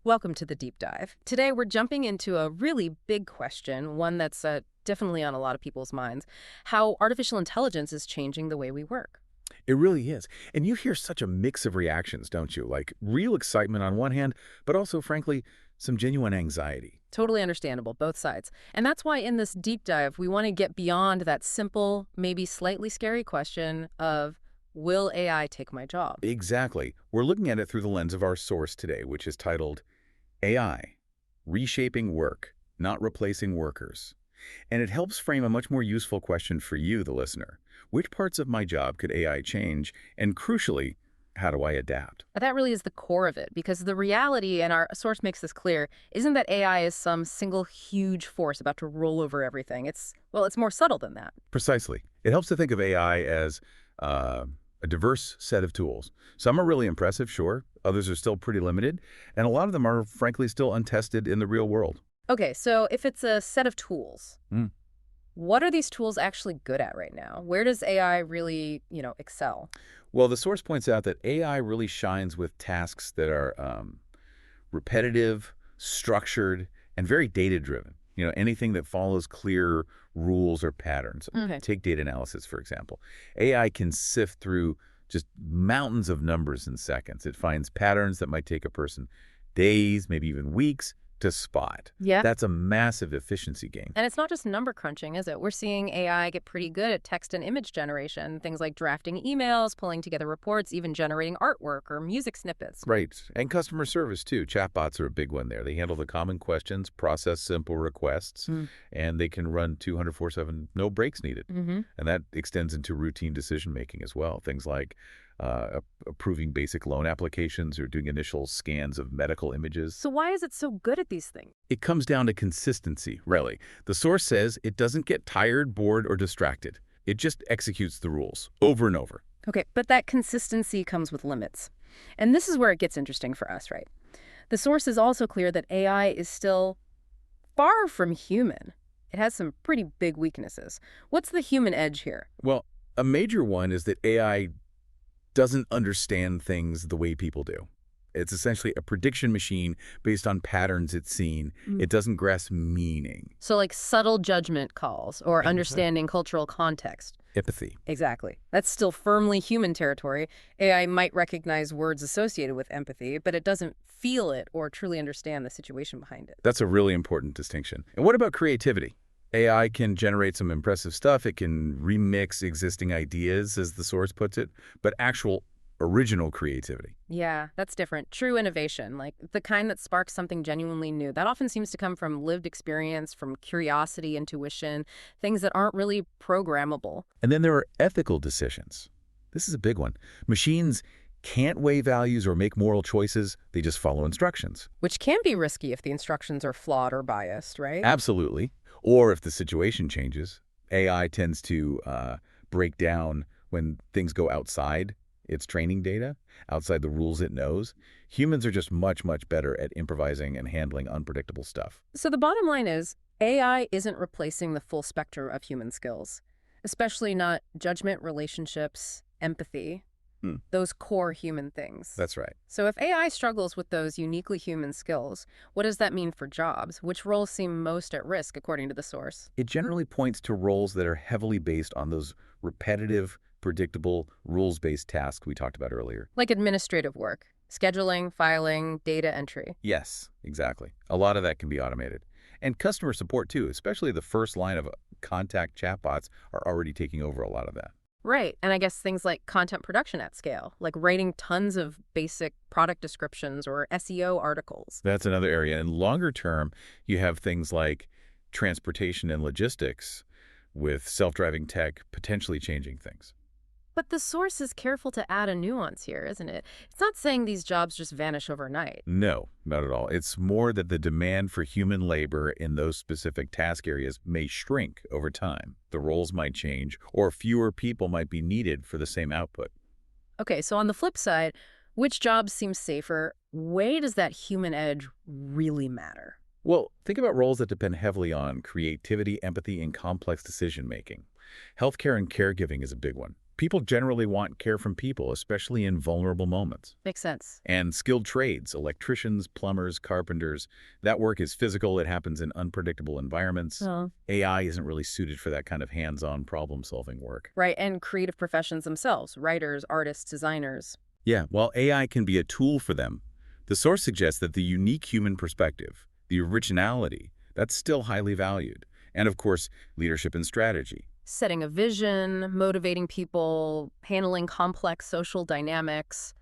Welcome to the deep dive. Today we're jumping into a really big question, one that's definitely on a lot of people's minds, how artificial intelligence is changing the way we work. It really is. And you hear such a mix of reactions, don't you? Like real excitement on one hand, but also, frankly, some genuine anxiety. Totally understandable, both sides. And that's why in this deep dive, we want to get beyond that simple, maybe slightly scary question of, will AI take my job? Exactly. We're looking at it through the lens of our source today, which is titled AI, Reshaping Work, Not Replacing Workers. And it helps frame a much more useful question for you, the listener. Which parts of my job could AI change? And crucially, how do I adapt? That really is the core of it, because the reality, and our source makes this clear, isn't that AI is some single huge force about to roll over everything. It's more subtle than that. Precisely. It helps to think of AI as a diverse set of tools. Some are really impressive, sure. Others are still pretty limited. And a lot of them are, frankly, still untested in the real world. Okay, so if it's a set of tools, Mm. what are these tools actually good at right now? Where does AI really, excel? Well, the source points out that AI really shines with tasks that are repetitive, structured, and very data-driven. Anything that follows clear rules or patterns. Okay. Take data analysis, for example. AI can sift through just mountains of numbers in seconds. It finds patterns that might take a person days, maybe even weeks, to spot. Yeah. That's a massive efficiency gain. And it's not just number crunching, is it? We're seeing AI get pretty good at text and image generation, things like drafting emails, pulling together reports, even generating artwork or music snippets. Right. And customer service, too. Chatbots are a big one there. They handle the common questions, process simple requests, and they can run 200/7, no breaks needed. Mm-hmm. And that extends into routine decision-making as well. Things like approving basic loan applications or doing initial scans of medical images. So why is it so good at these things? It comes down to consistency, really. The source says it doesn't get tired, bored, or distracted. It just executes the rules over and over. Okay, but that consistency comes with limits. And this is where it gets interesting for us, right? The source is also clear that AI is still far from human. It has some pretty big weaknesses. What's the human edge here? Well, a major one is that AI doesn't understand things the way people do. It's essentially a prediction machine based on patterns it's seen. It doesn't grasp meaning. So like subtle judgment calls or understanding cultural context. Empathy. Exactly. That's still firmly human territory. AI might recognize words associated with empathy, but it doesn't feel it or truly understand the situation behind it. That's a really important distinction. And what about creativity? AI can generate some impressive stuff. It can remix existing ideas, as the source puts it, but actual original creativity. Yeah, that's different. True innovation, like the kind that sparks something genuinely new, that often seems to come from lived experience, from curiosity, intuition, things that aren't really programmable. And then there are ethical decisions. This is a big one. Machines can't weigh values or make moral choices. They just follow instructions. Which can be risky if the instructions are flawed or biased, right? Absolutely. Or if the situation changes. AI tends to break down when things go outside its training data, outside the rules it knows. Humans are just much, much better at improvising and handling unpredictable stuff. So the bottom line is, AI isn't replacing the full spectrum of human skills, especially not judgment, relationships, empathy, those core human things. That's right. So if AI struggles with those uniquely human skills, what does that mean for jobs? Which roles seem most at risk, according to the source? It generally points to roles that are heavily based on those repetitive, predictable, rules-based tasks we talked about earlier. Like administrative work, scheduling, filing, data entry. Yes, exactly. A lot of that can be automated. And customer support, too, especially the first line of contact chatbots, are already taking over a lot of that. Right. And I guess things like content production at scale, like writing tons of basic product descriptions or SEO articles. That's another area. And longer term, you have things like transportation and logistics with self-driving tech potentially changing things. But the source is careful to add a nuance here, isn't it? It's not saying these jobs just vanish overnight. No, not at all. It's more that the demand for human labor in those specific task areas may shrink over time. The roles might change, or fewer people might be needed for the same output. Okay, so on the flip side, which jobs seem safer? Where does that human edge really matter? Well, think about roles that depend heavily on creativity, empathy, and complex decision-making. Healthcare and caregiving is a big one. People generally want care from people, especially in vulnerable moments. Makes sense. And skilled trades, electricians, plumbers, carpenters, that work is physical. It happens in unpredictable environments. Oh. AI isn't really suited for that kind of hands-on problem-solving work. Right, and creative professions themselves, writers, artists, designers. Yeah, while AI can be a tool for them, the source suggests that the unique human perspective, the originality, that's still highly valued. And of course, leadership and strategy. Setting a vision, motivating people, handling complex social dynamics.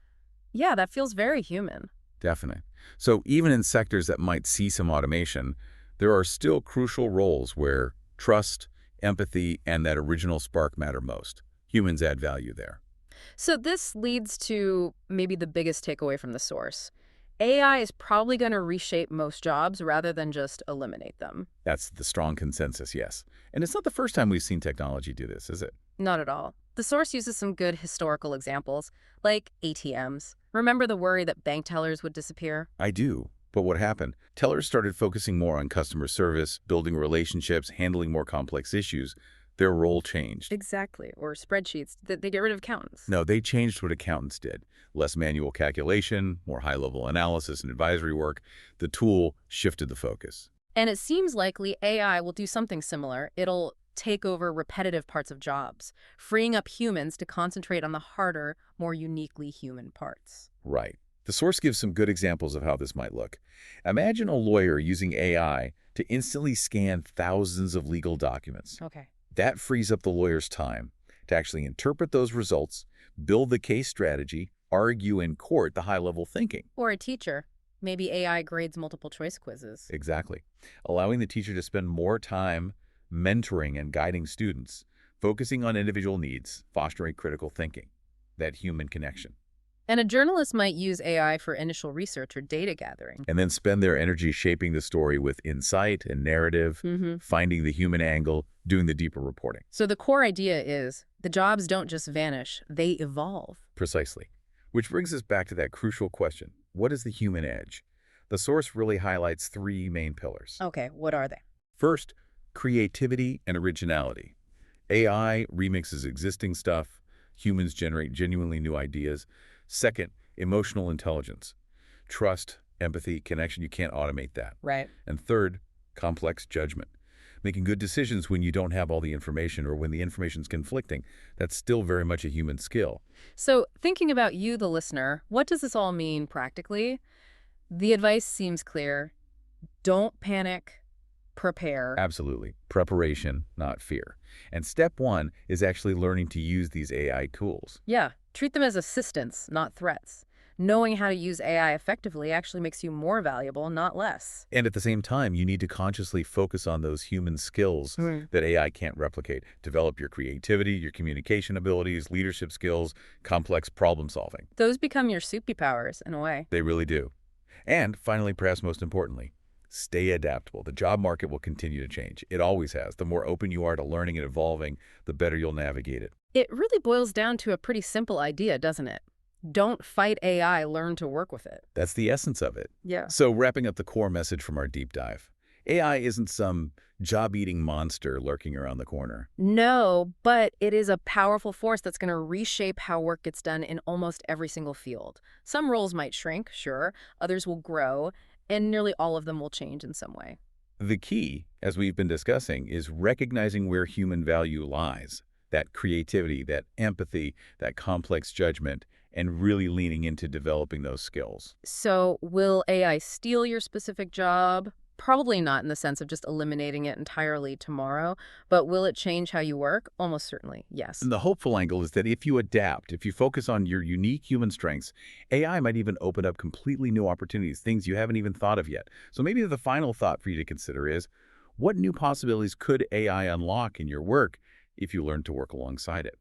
Yeah, that feels very human. Definitely. So even in sectors that might see some automation, there are still crucial roles where trust, empathy, and that original spark matter most. Humans add value there. So this leads to maybe the biggest takeaway from the source. AI is probably going to reshape most jobs rather than just eliminate them. That's the strong consensus, yes. And it's not the first time we've seen technology do this, is it? Not at all. The source uses some good historical examples, like ATMs. Remember the worry that bank tellers would disappear? I do. But what happened? Tellers started focusing more on customer service, building relationships, handling more complex issues. Their role changed. Exactly. Or spreadsheets. They get rid of accountants. No, they changed what accountants did. Less manual calculation, more high-level analysis and advisory work. The tool shifted the focus. And it seems likely AI will do something similar. It'll take over repetitive parts of jobs, freeing up humans to concentrate on the harder, more uniquely human parts. Right. The source gives some good examples of how this might look. Imagine a lawyer using AI to instantly scan thousands of legal documents. Okay. That frees up the lawyer's time to actually interpret those results, build the case strategy, argue in court the high-level thinking. Or a teacher. Maybe AI grades multiple choice quizzes. Exactly. Allowing the teacher to spend more time mentoring and guiding students, focusing on individual needs, fostering critical thinking, that human connection. And a journalist might use AI for initial research or data gathering. And then spend their energy shaping the story with insight and narrative, finding the human angle, doing the deeper reporting. So the core idea is the jobs don't just vanish, they evolve. Precisely. Which brings us back to that crucial question. What is the human edge? The source really highlights three main pillars. Okay, what are they? First, creativity and originality. AI remixes existing stuff. Humans generate genuinely new ideas. Second, emotional intelligence. Trust, empathy, connection. You can't automate that. Right. And third, complex judgment. Making good decisions when you don't have all the information or when the information's conflicting. That's still very much a human skill. So thinking about you, the listener, what does this all mean practically? The advice seems clear. Don't panic. Prepare. Absolutely. Preparation, not fear. And step one is actually learning to use these AI tools. Yeah, treat them as assistants, not threats. Knowing how to use AI effectively actually makes you more valuable, not less. And at the same time, you need to consciously focus on those human skills that AI can't replicate. Develop your creativity, your communication abilities, leadership skills, complex problem solving. Those become your superpowers, in a way. They really do. And finally, perhaps most importantly, stay adaptable. The job market will continue to change. It always has. The more open you are to learning and evolving, the better you'll navigate it. It really boils down to a pretty simple idea, doesn't it? Don't fight AI, learn to work with it. That's the essence of it. Yeah. So wrapping up the core message from our deep dive, AI isn't some job-eating monster lurking around the corner. No, but it is a powerful force that's going to reshape how work gets done in almost every single field. Some roles might shrink, sure. Others will grow, and nearly all of them will change in some way. The key, as we've been discussing, is recognizing where human value lies. That creativity, that empathy, that complex judgment, and really leaning into developing those skills. So will AI steal your specific job? Probably not in the sense of just eliminating it entirely tomorrow, but will it change how you work? Almost certainly, yes. And the hopeful angle is that if you adapt, if you focus on your unique human strengths, AI might even open up completely new opportunities, things you haven't even thought of yet. So maybe the final thought for you to consider is, what new possibilities could AI unlock in your work if you learn to work alongside it?